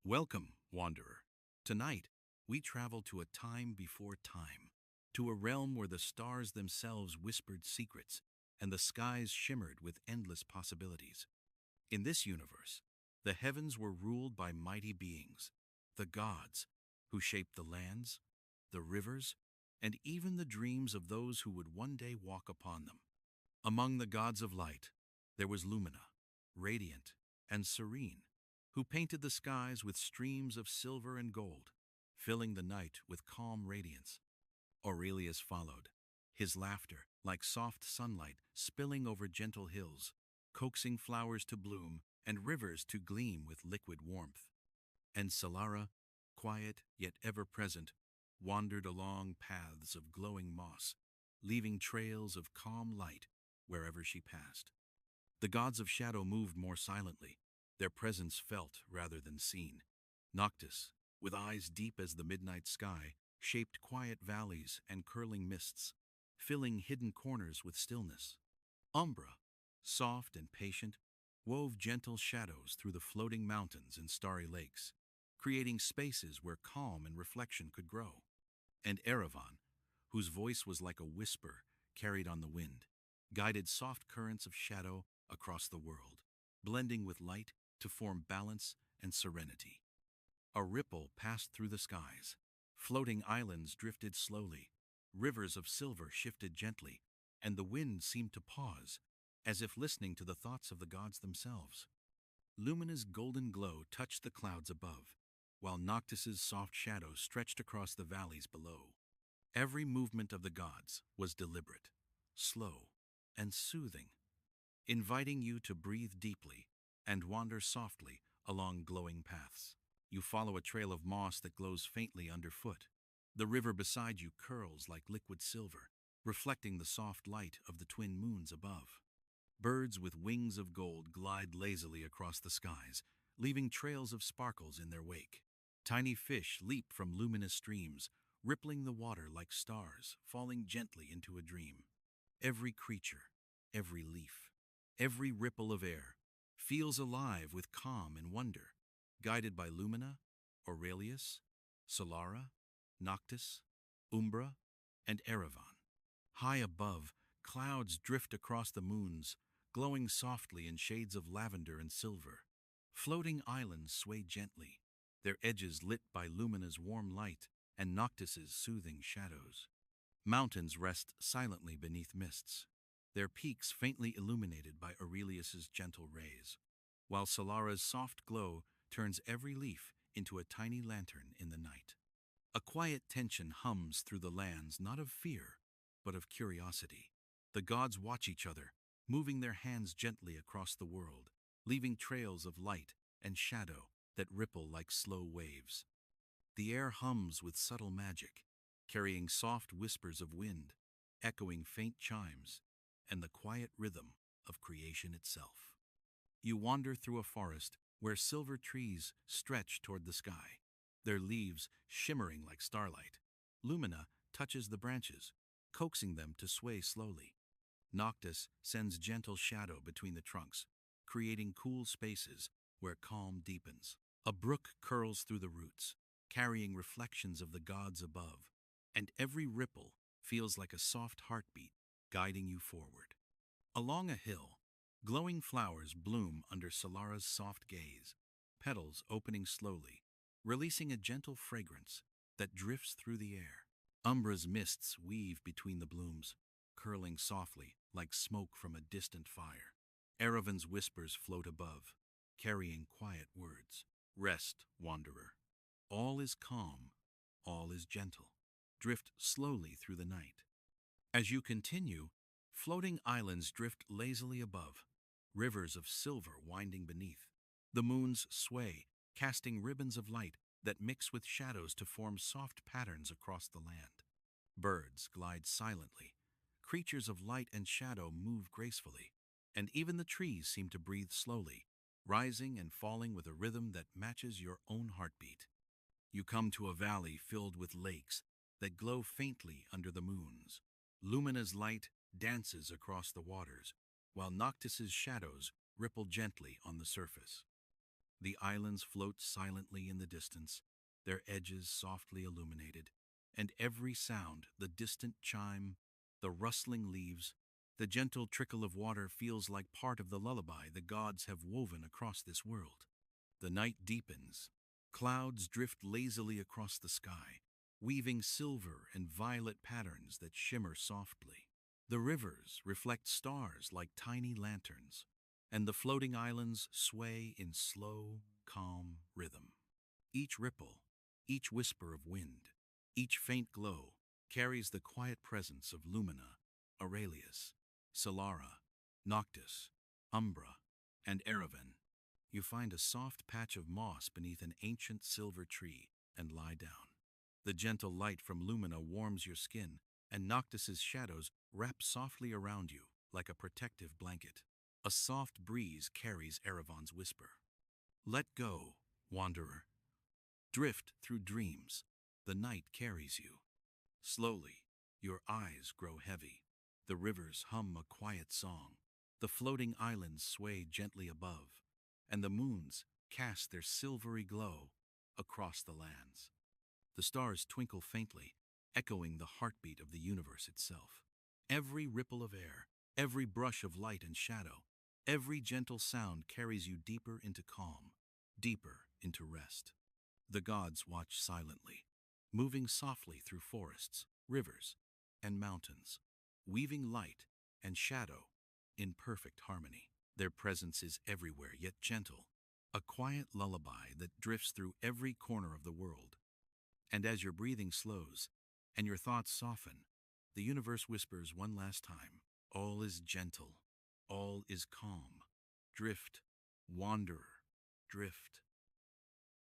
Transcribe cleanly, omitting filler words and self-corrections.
Welcome, wanderer. Tonight, we travel to a time before time, to a realm where the stars themselves whispered secrets and the skies shimmered with endless possibilities. In this universe, the heavens were ruled by mighty beings, the gods, who shaped the lands, the rivers, and even the dreams of those who would one day walk upon them. Among the gods of light, there was Lumina, radiant and serene, who painted the skies with streams of silver and gold, filling the night with calm radiance. Aurelius followed, his laughter like soft sunlight spilling over gentle hills, coaxing flowers to bloom and rivers to gleam with liquid warmth. And Solara, quiet yet ever present, wandered along paths of glowing moss, leaving trails of calm light wherever she passed. The gods of shadow moved more silently, their presence felt rather than seen. Noctis, with eyes deep as the midnight sky, shaped quiet valleys and curling mists, filling hidden corners with stillness. Umbra, soft and patient, wove gentle shadows through the floating mountains and starry lakes, creating spaces where calm and reflection could grow. And Erevan, whose voice was like a whisper carried on the wind, guided soft currents of shadow across the world, blending with light to form balance and serenity. A ripple passed through the skies. Floating islands drifted slowly, rivers of silver shifted gently, and the wind seemed to pause, as if listening to the thoughts of the gods themselves. Lumina's golden glow touched the clouds above, while Noctis's soft shadow stretched across the valleys below. Every movement of the gods was deliberate, slow, and soothing, inviting you to breathe deeply and wander softly along glowing paths. You follow a trail of moss that glows faintly underfoot. The river beside you curls like liquid silver, reflecting the soft light of the twin moons above. Birds with wings of gold glide lazily across the skies, leaving trails of sparkles in their wake. Tiny fish leap from luminous streams, rippling the water like stars falling gently into a dream. Every creature, every leaf, every ripple of air feels alive with calm and wonder, guided by Lumina, Aurelius, Solara, Noctis, Umbra, and Erevan. High above, clouds drift across the moons, glowing softly in shades of lavender and silver. Floating islands sway gently, their edges lit by Lumina's warm light and Noctis's soothing shadows. Mountains rest silently beneath mists, their peaks faintly illuminated by Aurelius's gentle rays, while Solara's soft glow turns every leaf into a tiny lantern in the night. A quiet tension hums through the lands, not of fear, but of curiosity. The gods watch each other, moving their hands gently across the world, leaving trails of light and shadow that ripple like slow waves. The air hums with subtle magic, carrying soft whispers of wind, echoing faint chimes, and the quiet rhythm of creation itself. You wander through a forest where silver trees stretch toward the sky, their leaves shimmering like starlight. Lumina touches the branches, coaxing them to sway slowly. Noctis sends gentle shadow between the trunks, creating cool spaces where calm deepens. A brook curls through the roots, carrying reflections of the gods above, and every ripple feels like a soft heartbeat guiding you forward. Along a hill, glowing flowers bloom under Solara's soft gaze, petals opening slowly, releasing a gentle fragrance that drifts through the air. Umbra's mists weave between the blooms, curling softly like smoke from a distant fire. Erevan's whispers float above, carrying quiet words. Rest, wanderer. All is calm, all is gentle. Drift slowly through the night. As you continue, floating islands drift lazily above, rivers of silver winding beneath. The moons sway, casting ribbons of light that mix with shadows to form soft patterns across the land. Birds glide silently, creatures of light and shadow move gracefully, and even the trees seem to breathe slowly, rising and falling with a rhythm that matches your own heartbeat. You come to a valley filled with lakes that glow faintly under the moons. Lumina's light dances across the waters, while Noctis's shadows ripple gently on the surface. The islands float silently in the distance, their edges softly illuminated, and every sound, the distant chime, the rustling leaves, the gentle trickle of water feels like part of the lullaby the gods have woven across this world. The night deepens. Clouds drift lazily across the sky, weaving silver and violet patterns that shimmer softly. The rivers reflect stars like tiny lanterns, and the floating islands sway in slow, calm rhythm. Each ripple, each whisper of wind, each faint glow carries the quiet presence of Lumina, Aurelius, Solara, Noctis, Umbra, and Erevan. You find a soft patch of moss beneath an ancient silver tree and lie down. The gentle light from Lumina warms your skin, and Noctis's shadows wrap softly around you like a protective blanket. A soft breeze carries Erevan's whisper. Let go, wanderer. Drift through dreams. The night carries you. Slowly, your eyes grow heavy. The rivers hum a quiet song. The floating islands sway gently above, and the moons cast their silvery glow across the lands. The stars twinkle faintly, echoing the heartbeat of the universe itself. Every ripple of air, every brush of light and shadow, every gentle sound carries you deeper into calm, deeper into rest. The gods watch silently, moving softly through forests, rivers, and mountains, weaving light and shadow in perfect harmony. Their presence is everywhere, yet gentle, a quiet lullaby that drifts through every corner of the world. And as your breathing slows and your thoughts soften, the universe whispers one last time, all is gentle, all is calm. Drift, wanderer, drift.